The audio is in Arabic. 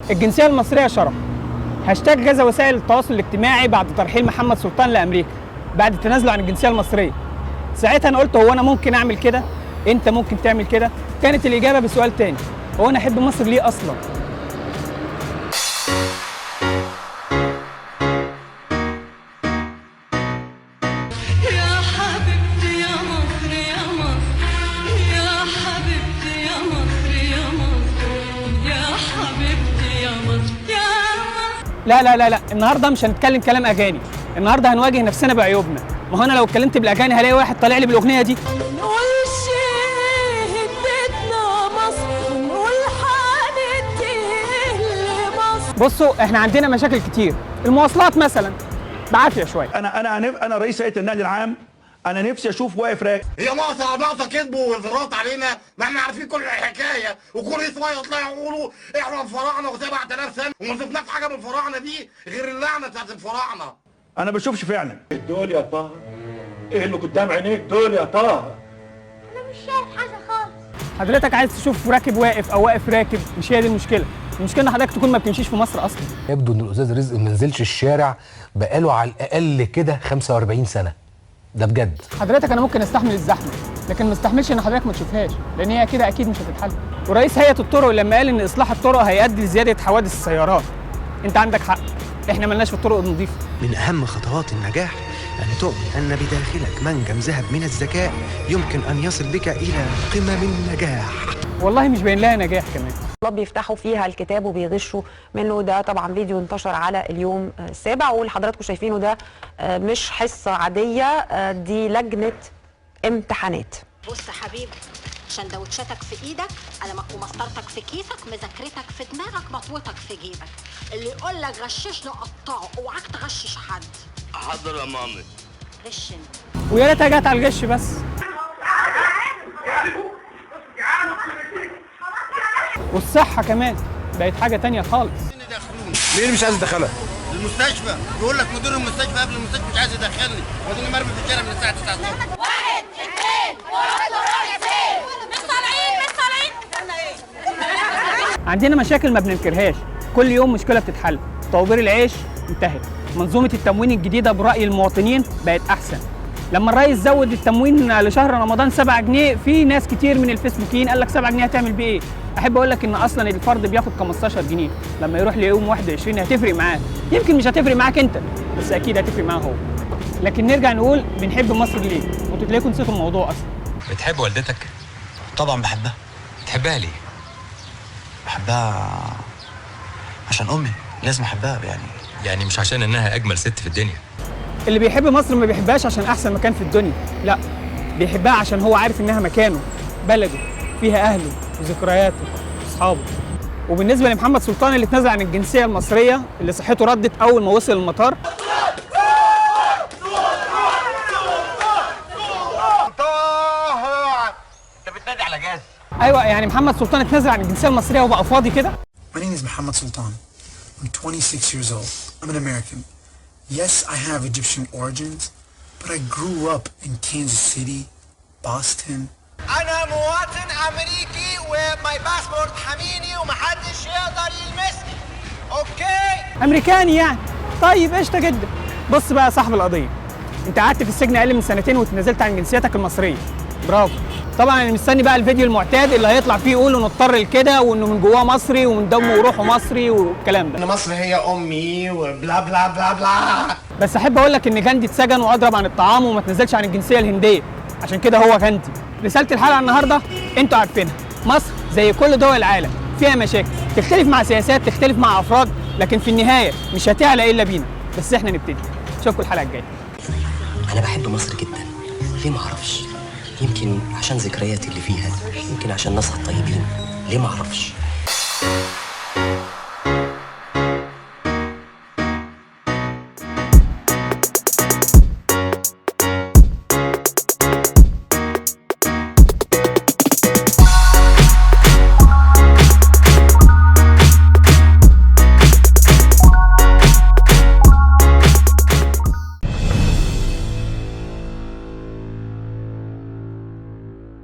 الجنسية المصرية شرف. هاشتاج غزا وسائل التواصل الاجتماعي بعد ترحيل محمد سلطان لأمريكا بعد تنازله عن الجنسية المصرية. ساعتها أنا قلت هو أنا ممكن أعمل كده؟ أنت ممكن تعمل كده؟ كانت الإجابة بسؤال تاني، هو أنا أحب مصر ليه أصلاً؟ لا لا لا لا، النهارده مش هنتكلم كلام اغاني، النهارده هنواجه نفسنا بعيوبنا. ما هو انا لو اتكلمت بالاغاني هلاقي واحد طالع لي بالاغنيه دي بصوا احنا عندنا مشاكل كتير، المواصلات مثلا بعافيه شويه. انا رئيس هيئه النقل العام، انا نفسي اشوف واقف راكب. هي ناقصه كذب وانفراط علينا، ما احنا عارفين كل الحكايه، وكل شويه يطلعوا يقولوا احنا الفراعنه و7000 سنه، وما شفناش حاجه من الفراعنه دي غير اللعنه بتاعت الفراعنه. انا ما بشوفش فعلا. دول يا طه، ايه اللي قدام عينيك دول يا طه؟ انا مش شايف حاجه خالص. حضرتك عايز تشوف راكب واقف او واقف راكب، مش هي دي المشكله. المشكله ان حضرتك تكون ما بتمشيش في مصر اصلا. يبدو ان الاستاذ رزق ما نزلش الشارع بقاله على الاقل كده 45 سنه. ده بجد. حضرتك انا ممكن استحمل الزحمه، لكن ما استحملش ان حضرتك ما تشوفهاش، لان هي كده اكيد مش هتتحل. ورئيس هيئه الطرق لما قال ان اصلاح الطرق هيؤدي لزياده حوادث السيارات، انت عندك حق، احنا مالناش في الطرق النظيفه. من اهم خطوات النجاح ان تؤمن ان بداخلك منجم ذهب من الذكاء يمكن ان يصل بك الى قمم النجاح. والله مش باين لها نجاح كمان. بيفتحوا فيها الكتاب وبيغشوا منه. ده طبعا فيديو انتشر على اليوم السابع، واللي حضراتكم شايفينه ده مش حصه عاديه، دي لجنه امتحانات. بص يا حبيبي، سندوتشاتك في ايدك، ومسطرتك في كيسك، مذاكرتك في دماغك، مطوتك في جيبك. اللي يقول لك غششني قطعه، اوعاك تغشش حد. حاضر يا مامي. غش انت. ويا ريتها جت على الغش بس. والصحه كمان بقت حاجه تانية خالص. مين اللي مش عايز يدخلها؟ المستشفى، بيقول لك مدير المستشفى قبل المستشفى مش عايز يدخلني، وديني مرمي في الشارع من الساعه 9 الصبح. 1 2 1 مش طالعين. عندنا مشاكل ما بننكرهاش، كل يوم مشكله بتتحل. طوابير العيش انتهت، منظومه التموين الجديده براي المواطنين بقت احسن. لما الرئيس زود التموين لشهر رمضان 7 جنيه، في ناس كتير من الفيسبوكيين قال لك 7 جنيه هتعمل بيه ايه؟ احب اقول لك ان اصلا الفرد بياخد 15 جنيه، لما يروح ليوم 21 هتفرق معاه. يمكن مش هتفرق معاك انت، بس اكيد هتفرق معاه هو. لكن نرجع نقول بنحب مصر ليه؟ وانتوا تلاقيكم نسيتوا الموضوع اصلا. بتحب والدتك؟ طبعا بحبها. بتحبها ليه؟ بحبها عشان امي، لازم احبها يعني مش عشان انها اجمل ست في الدنيا. اللي بيحب مصر ما بيحبهاش عشان احسن مكان في الدنيا، لا، بيحبها عشان هو عارف انها مكانه، بلده، فيها اهله وذكرياته واصحابه. وبالنسبه لمحمد سلطان اللي اتنازل عن الجنسيه المصريه، اللي صحته ردت اول ما وصل المطار، انت بتنادي على جاز؟ ايوه يعني محمد سلطان اتنازل عن الجنسيه المصريه وبقى فاضي كده. My name is Mohammed Sultan. I'm 26 years old. I'm an American. Yes, I have Egyptian origins, but I grew up in Kansas City, Boston. انا مواطن امريكي وماي باسبورت حميني ومحدش يقدر يلمسني. اوكي؟ امريكاني يعني؟ طيب قشطه جدا. بص بقى يا صاحب القضيه، انت قعدت في السجن اقل من 2 واتنازلت عن جنسيتك المصريه، برافو. طبعا انا مستني بقى الفيديو المعتاد اللي هيطلع فيه يقول انه اضطر لكده، وانه من جواه مصري ومن دمه وروحه مصري والكلام ده. ان مصر هي امي وبلا بلا بلا بلا. بس احب اقول لك ان غاندي اتسجن واضرب عن الطعام وما تنزلش عن الجنسيه الهنديه، عشان كده هو غاندي. رساله الحلقه النهارده انتوا عارفينها، مصر زي كل دول العالم فيها مشاكل، تختلف مع سياسات، تختلف مع افراد، لكن في النهايه مش هتعلى الا بينا. بس احنا نبتدي. اشوفكم الحلقه الجايه. انا بحب مصر جدا، ليه ما اعرفش؟ يمكن عشان ذكرياتي اللي فيها، يمكن عشان ناسها الطيبين، ليه ما اعرفش؟